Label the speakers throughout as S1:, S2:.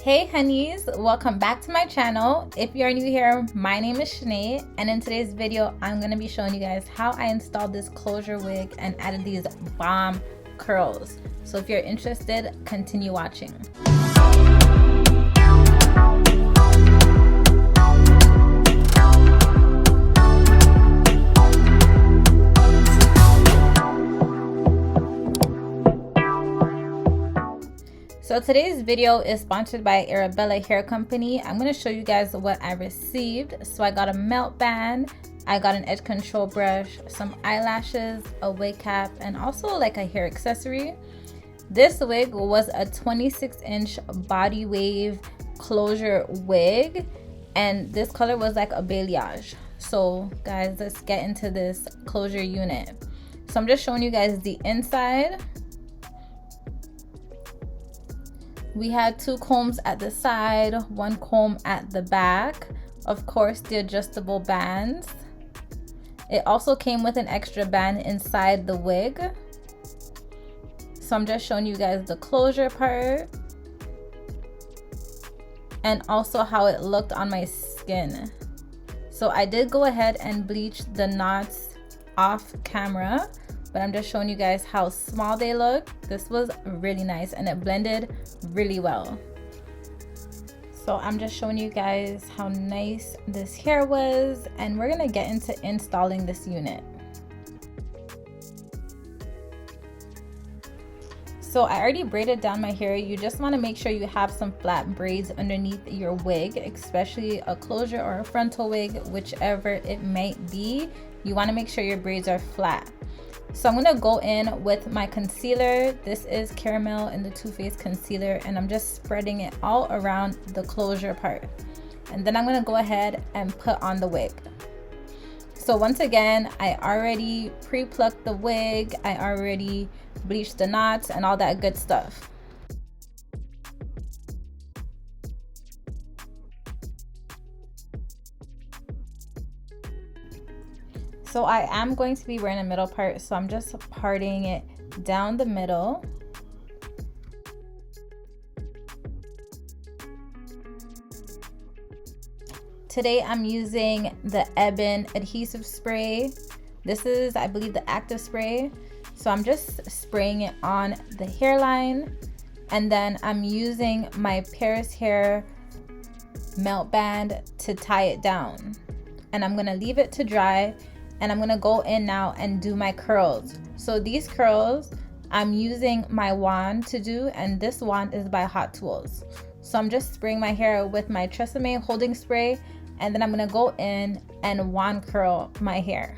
S1: Hey honeys, welcome back to my channel. If you are new here, my name is Shanae, and in today's video I'm going to be showing you guys how I installed this closure wig and added these bomb curls. So if you're interested, continue watching. So today's video is sponsored by Arabella Hair Company. I'm going to show you guys what I received. So I got a melt band, I got an edge control brush, some eyelashes, a wig cap, and also like a hair accessory. This wig was a 26-inch body wave closure wig, and this color was like a balayage. So guys, let's get into this closure unit. So I'm just showing you guys the inside. We had two combs at the side, one comb at the back, of course the adjustable bands. It also came with an extra band inside the wig. So I'm just showing you guys the closure part and also how it looked on my skin. So I did go ahead and bleach the knots off camera, but I'm just showing you guys how small they look. This was really nice and it blended really well. So I'm just showing you guys how nice this hair was, and we're gonna get into installing this unit. So I already braided down my hair. You just want to make sure you have some flat braids underneath your wig, especially a closure or a frontal wig, whichever it might be. You want to make sure your braids are flat. So I'm going to go in with my concealer. This is Caramel in the Too Faced concealer, and I'm just spreading it all around the closure part. And then I'm going to go ahead and put on the wig. So once again, I already pre-plucked the wig. I already bleached the knots and all that good stuff. So I am going to be wearing a middle part, so I'm just parting it down the middle. Today I'm using the Ebin adhesive spray. This is, I believe, the active spray. So I'm just spraying it on the hairline, and then I'm using my Paris hair melt band to tie it down. And I'm gonna leave it to dry. And I'm gonna go in now and do my curls. So these curls, I'm using my wand to do, and this wand is by Hot Tools. So I'm just spraying my hair with my Tresemme holding spray, and then I'm gonna go in and wand curl my hair.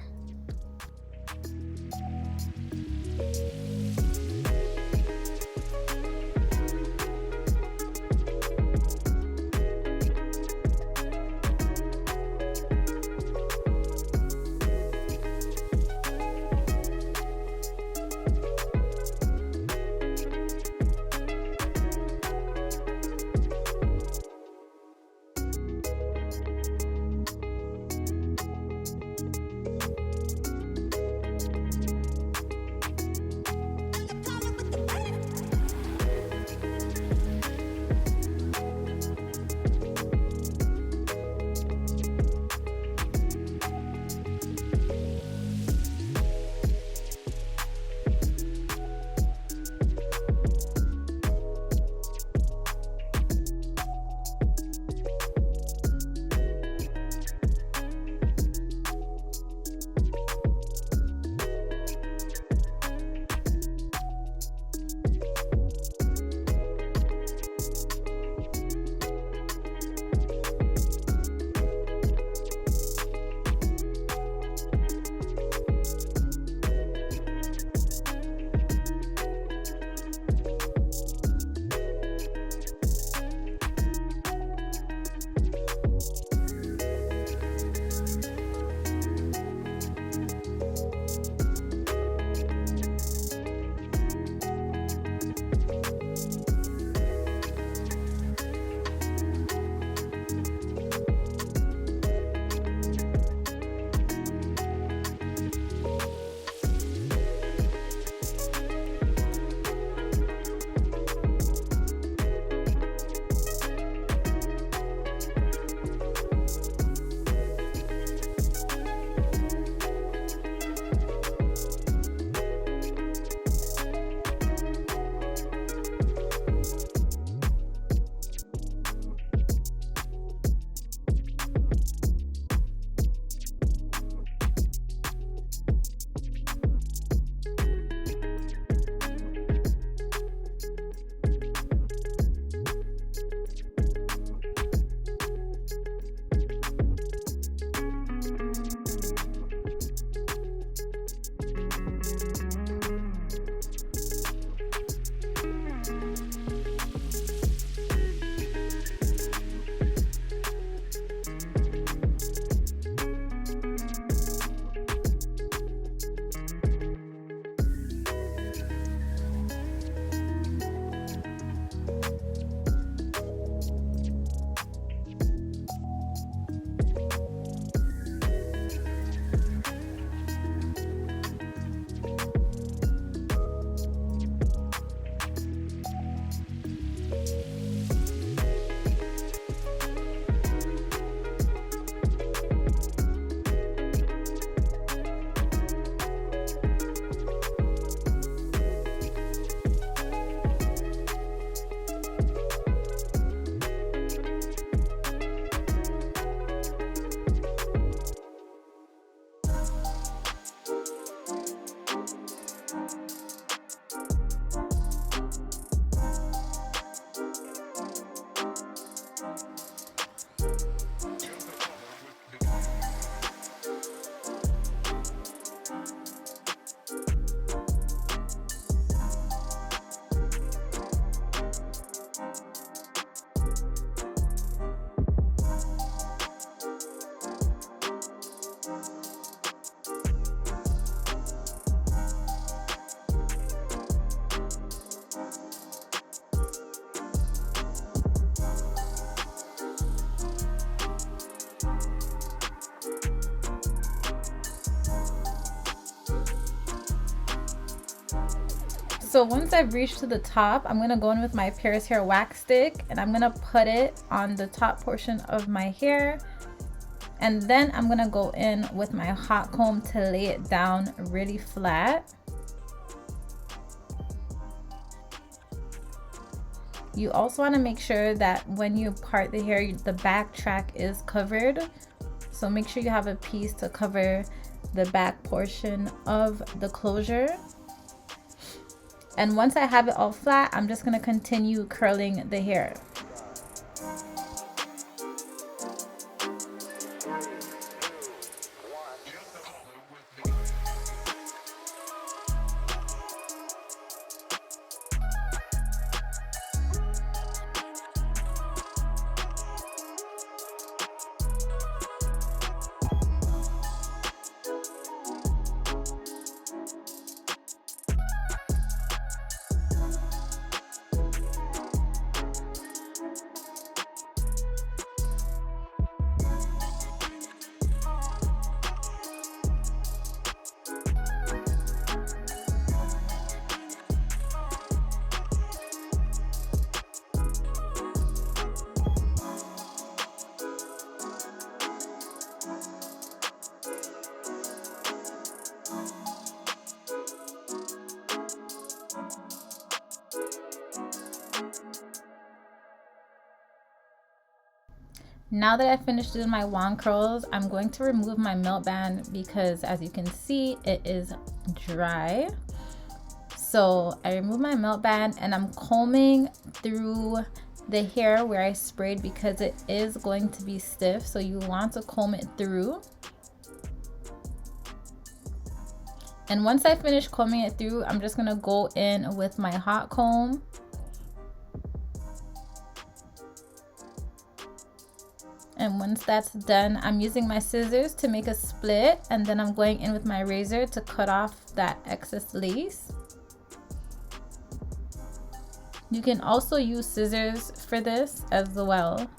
S1: So once I've reached to the top, I'm gonna go in with my Paris hair wax stick and I'm gonna put it on the top portion of my hair. And then I'm gonna go in with my hot comb to lay it down really flat. You also want to make sure that when you part the hair, the back track is covered. So make sure you have a piece to cover the back portion of the closure. And once I have it all flat, I'm just going to continue curling the hair. Now that I finished doing my wand curls, I'm going to remove my melt band because as you can see, it is dry. So I remove my melt band and I'm combing through the hair where I sprayed because it is going to be stiff. So you want to comb it through. And once I finish combing it through, I'm just gonna go in with my hot comb. And once that's done, I'm using my scissors to make a split, and then I'm going in with my razor to cut off that excess lace. You can also use scissors for this as well.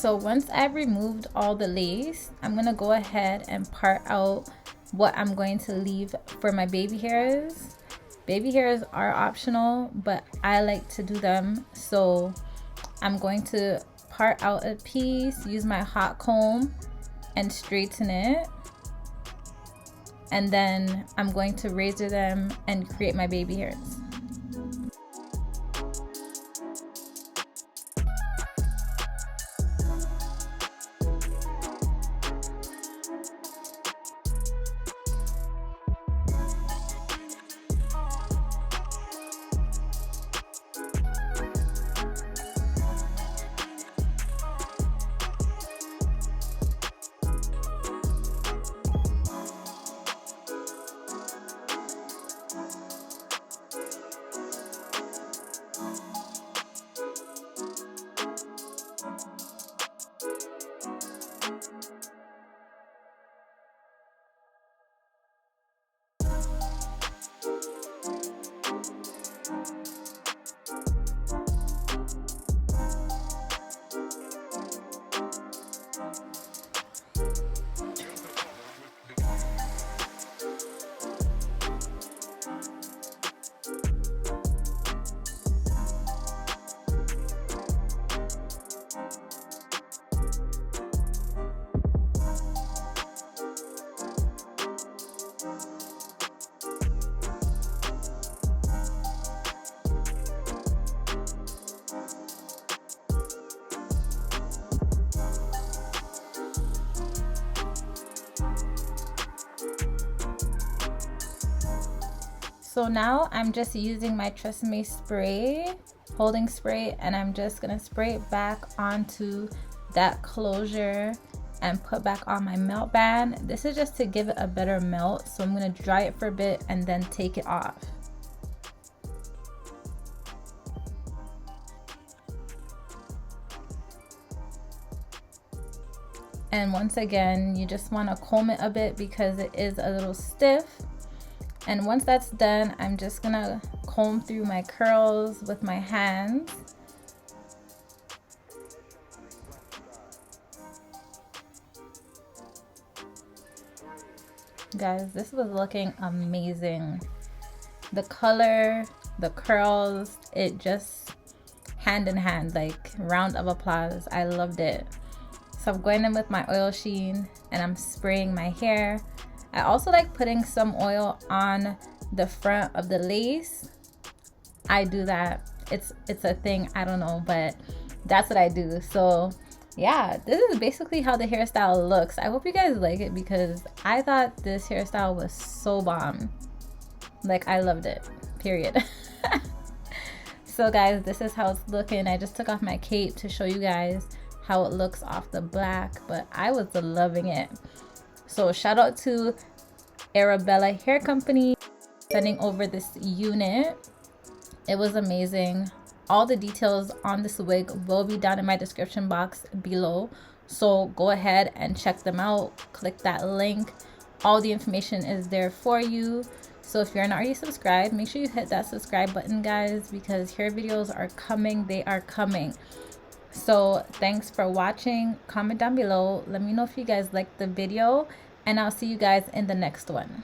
S1: So once I've removed all the lace, I'm gonna go ahead and part out what I'm going to leave for my baby hairs. Baby hairs are optional, but I like to do them. So I'm going to part out a piece, use my hot comb and straighten it. And then I'm going to razor them and create my baby hairs. So now I'm just using my Tresemme spray, holding spray, and I'm just gonna spray it back onto that closure and put back on my melt band. This is just to give it a better melt, so I'm gonna dry it for a bit and then take it off. And once again, you just want to comb it a bit because it is a little stiff. And once that's done, I'm just gonna comb through my curls with my hands. Guys, this was looking amazing. The color, the curls, it just hand in hand, like round of applause. I loved it. So I'm going in with my oil sheen and I'm spraying my hair. I also like putting some oil on the front of the lace. I do that. It's a thing, I don't know, but that's what I do. So yeah, this is basically how the hairstyle looks. I hope you guys like it because I thought this hairstyle was so bomb. Like, I loved it, period. So guys, this is how it's looking. I just took off my cape to show you guys how it looks off the black, but I was loving it. So shout out to Arabella Hair Company sending over this unit. It was amazing. All the details on this wig will be down in my description box below, so go ahead and check them out. Click that link. All the information is there for you. So if you're not already subscribed, make sure you hit that subscribe button, guys, because hair videos are coming. They are coming. So thanks for watching. Comment down below, let me know if you guys liked the video, and I'll see you guys in the next one.